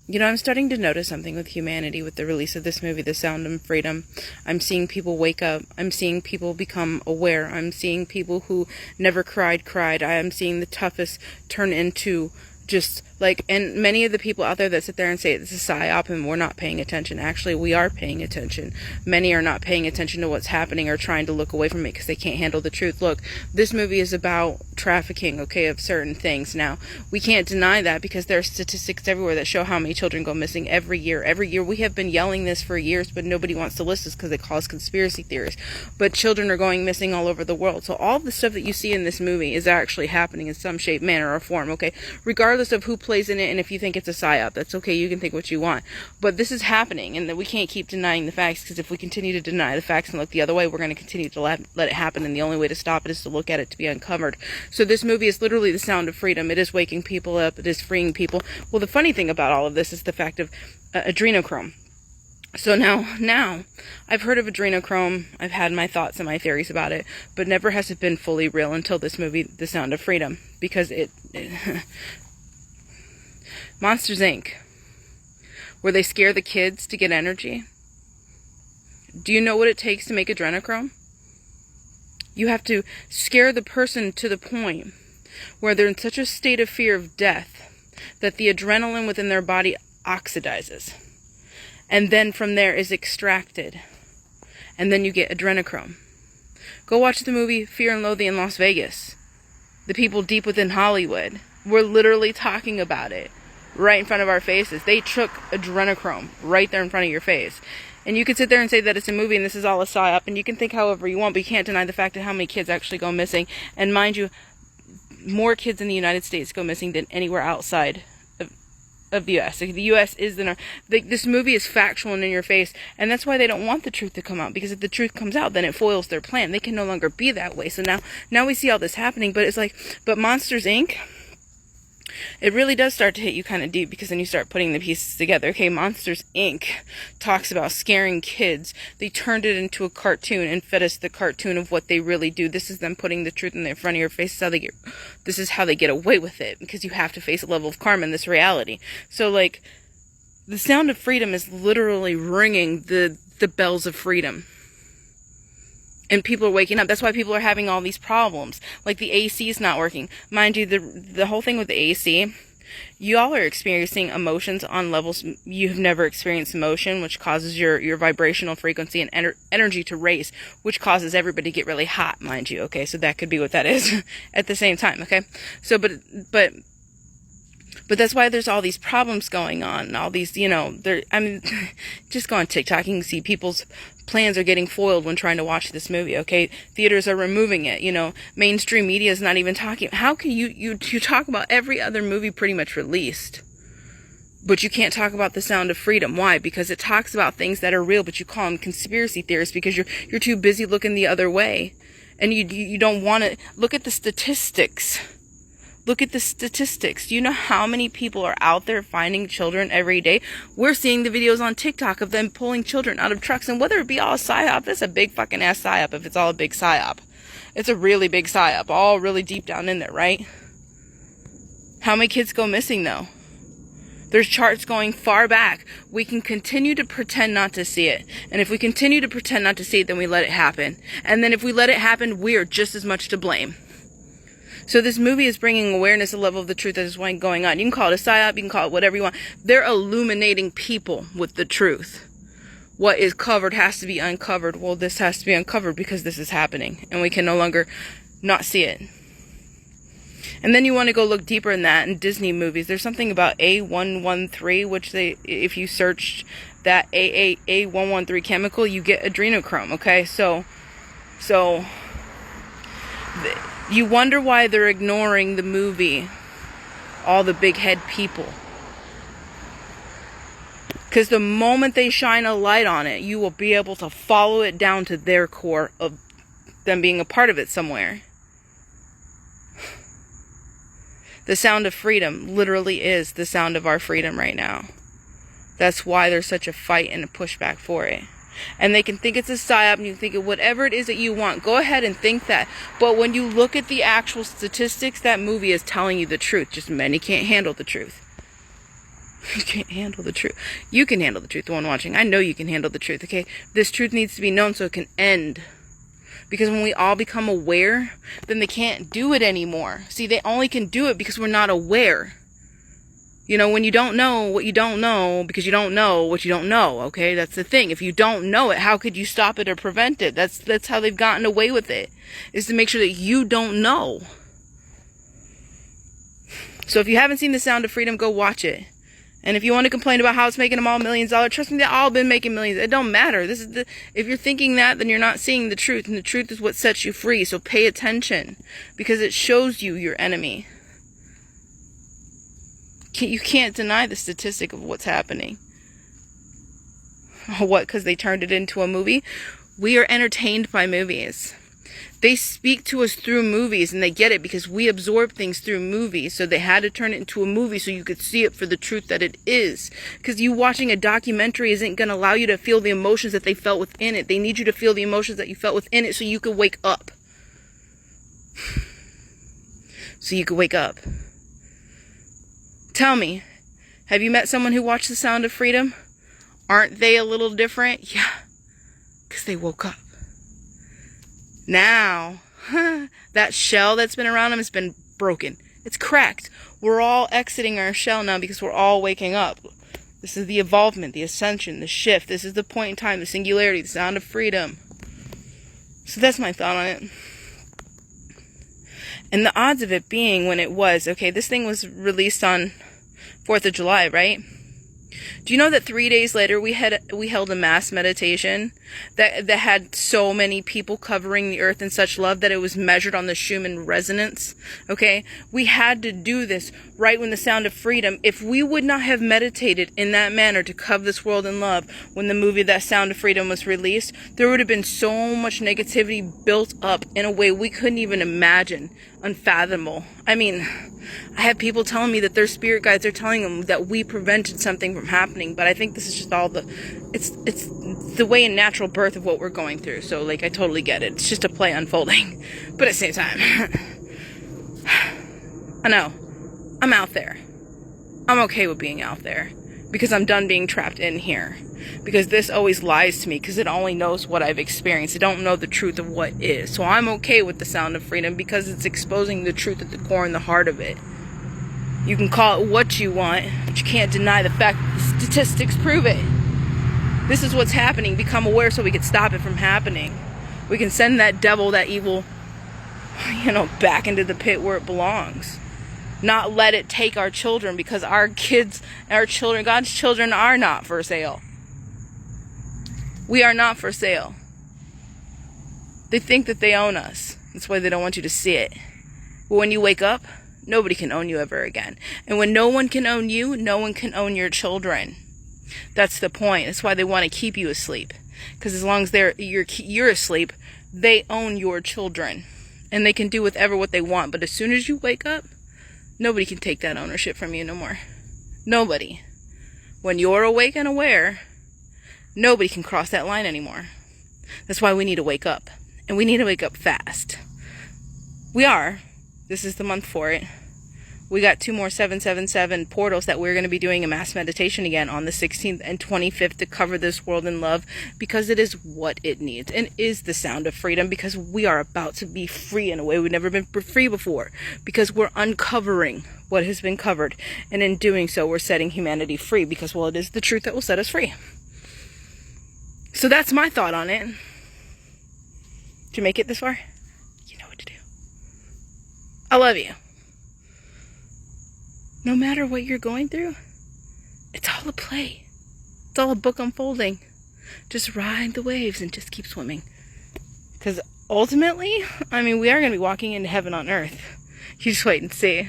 You know, I'm starting to notice something with humanity with the release of this movie, The Sound of Freedom. I'm seeing people wake up. I'm seeing people become aware. I'm seeing people who never cried. I am seeing the toughest turn into just like, and many of the people out there that sit there and say this is psyop and we're not paying attention. Actually, we are paying attention. Many are not paying attention to what's happening or trying to look away from it because they can't handle the truth. Look, this movie is about trafficking, okay, of certain things. Now, we can't deny that because there are statistics everywhere that show how many children go missing every year. Every year, we have been yelling this for years, but nobody wants to listen because it causes conspiracy theories. But children are going missing all over the world. So all the stuff that you see in this movie is actually happening in some shape, manner, or form, okay? Regardless of who plays in it, and if you think it's a psyop, that's okay, you can think what you want. But this is happening, and that we can't keep denying the facts, because if we continue to deny the facts and look the other way, we're going to continue to let it happen, and the only way to stop it is to look at it to be uncovered. So this movie is literally the sound of freedom. It is waking people up. It is freeing people. Well, the funny thing about all of this is the fact of adrenochrome. So now, I've heard of adrenochrome, I've had my thoughts and my theories about it, but never has it been fully real until this movie, The Sound of Freedom, because it Monsters, Inc., where they scare the kids to get energy. Do you know what it takes to make adrenochrome? You have to scare the person to the point where they're in such a state of fear of death that the adrenaline within their body oxidizes. And then from there is extracted. And then you get adrenochrome. Go watch the movie Fear and Loathing in Las Vegas. The people deep within Hollywood were literally talking about it right in front of our faces. They took adrenochrome right there in front of your face. And you could sit there and say that it's a movie and this is all a psyop, and you can think however you want, but you can't deny the fact of how many kids actually go missing. And mind you, more kids in the United States go missing than anywhere outside of the U.S. Like, the U.S. is this movie is factual and in your face, and that's why they don't want the truth to come out, because if the truth comes out, then it foils their plan. They can no longer be that way. So now we see all this happening, but it's like, but Monsters, Inc., it really does start to hit you kind of deep, because then you start putting the pieces together. Okay, Monsters, Inc. talks about scaring kids. They turned it into a cartoon and fed us the cartoon of what they really do. This is them putting the truth in front of your face. This is how they get away with it, because you have to face a level of karma in this reality. So, like, the Sound of Freedom is literally ringing the bells of freedom. And people are waking up. That's why people are having all these problems. Like, the AC is not working. Mind you, the whole thing with the AC, you all are experiencing emotions on levels you have never experienced emotion, which causes your vibrational frequency and energy to raise, which causes everybody to get really hot, mind you. Okay, so that could be what that is at the same time. Okay, so but that's why there's all these problems going on, and all these, just go on TikTok, you can see people's plans are getting foiled when trying to watch this movie, okay? Theaters are removing it, mainstream media is not even talking. How can you talk about every other movie pretty much released, but you can't talk about The Sound of Freedom? Why? Because it talks about things that are real, but you call them conspiracy theorists because you're too busy looking the other way, and you don't want to look at the statistics. Look at the statistics. Do you know how many people are out there finding children every day? We're seeing the videos on TikTok of them pulling children out of trucks. And whether it be all a psyop, it's a big fucking ass psyop if it's all a big psyop. It's a really big psyop, all really deep down in there, right? How many kids go missing, though? There's charts going far back. We can continue to pretend not to see it. And if we continue to pretend not to see it, then we let it happen. And then if we let it happen, we are just as much to blame. So this movie is bringing awareness, a level of the truth that is going on. You can call it a psyop, you can call it whatever you want. They're illuminating people with the truth. What is covered has to be uncovered. Well, this has to be uncovered because this is happening, and we can no longer not see it. And then you want to go look deeper in that in Disney movies. There's something about A113, which if you search that A113 chemical, you get adrenochrome, okay? So you wonder why they're ignoring the movie, all the big head people. Because the moment they shine a light on it, you will be able to follow it down to their core of them being a part of it somewhere. The Sound of Freedom literally is the sound of our freedom right now. That's why there's such a fight and a pushback for it. And they can think it's a psyop, and you can think of whatever it is that you want. Go ahead and think that. But when you look at the actual statistics, that movie is telling you the truth. Just many can't handle the truth. You can't handle the truth. You can handle the truth, the one watching. I know you can handle the truth, okay? This truth needs to be known so it can end. Because when we all become aware, then they can't do it anymore. See, they only can do it because we're not aware. You know, when you don't know what you don't know, because you don't know what you don't know, okay? That's the thing. If you don't know it, how could you stop it or prevent it? That's how they've gotten away with it, is to make sure that you don't know. So if you haven't seen The Sound of Freedom, go watch it. And if you want to complain about how it's making them all millions of dollars, trust me, they've all been making millions. It don't matter. If you're thinking that, then you're not seeing the truth. And the truth is what sets you free. So pay attention, because it shows you your enemy. You can't deny the statistic of what's happening. What? Because they turned it into a movie? We are entertained by movies. They speak to us through movies, and they get it because we absorb things through movies. So they had to turn it into a movie so you could see it for the truth that it is. Because you watching a documentary isn't going to allow you to feel the emotions that they felt within it. They need you to feel the emotions that you felt within it so you could wake up. So you could wake up. Tell me, have you met someone who watched The Sound of Freedom? Aren't they a little different? Yeah, because they woke up. Now, that shell that's been around them has been broken. It's cracked. We're all exiting our shell now because we're all waking up. This is the evolvement, the ascension, the shift. This is the point in time, the singularity, the sound of freedom. So that's my thought on it. And the odds of it being when it was, okay, this thing was released on 4th of July, right? Do you know that 3 days later we held a mass meditation that had so many people covering the earth in such love that it was measured on the Schumann resonance? Okay, we had to do this right when The Sound of Freedom. If we would not have meditated in that manner to cover this world in love when the movie That Sound of Freedom was released, there would have been so much negativity built up in a way we couldn't even imagine, unfathomable. I mean, I have people telling me that their spirit guides are telling them that we prevented something from happening, but I think this is just all it's the way in natural birth of what we're going through. So, like, I totally get it. It's just a play unfolding. But at the same time, I know, I'm out there. I'm okay with being out there because I'm done being trapped in here. Because this always lies to me because it only knows what I've experienced. It don't know the truth of what is. So I'm okay with The Sound of Freedom because it's exposing the truth at the core and the heart of it. You can call it what you want, but you can't deny the fact that the statistics prove it. This is what's happening. Become aware so we can stop it from happening. We can send that devil, that evil, back into the pit where it belongs. Not let it take our children, because our kids, our children, God's children are not for sale. We are not for sale. They think that they own us. That's why they don't want you to see it. But when you wake up, nobody can own you ever again. And when no one can own you, no one can own your children. That's the point. That's why they want to keep you asleep. Because as long as you're asleep, they own your children. And they can do whatever what they want. But as soon as you wake up, nobody can take that ownership from you no more. Nobody. When you're awake and aware, nobody can cross that line anymore. That's why we need to wake up. And we need to wake up fast. We are. This is the month for it. We got 2 more 777 portals that we're going to be doing a mass meditation again on the 16th and 25th to cover this world in love, because it is what it needs and is the sound of freedom, because we are about to be free in a way we've never been free before, because we're uncovering what has been covered, and in doing so we're setting humanity free, because, well, it is the truth that will set us free. So that's my thought on it. Did you make it this far? You know what to do. I love you. No matter what you're going through, it's all a play. It's all a book unfolding. Just ride the waves and just keep swimming. Because ultimately, we are going to be walking into heaven on earth. You just wait and see.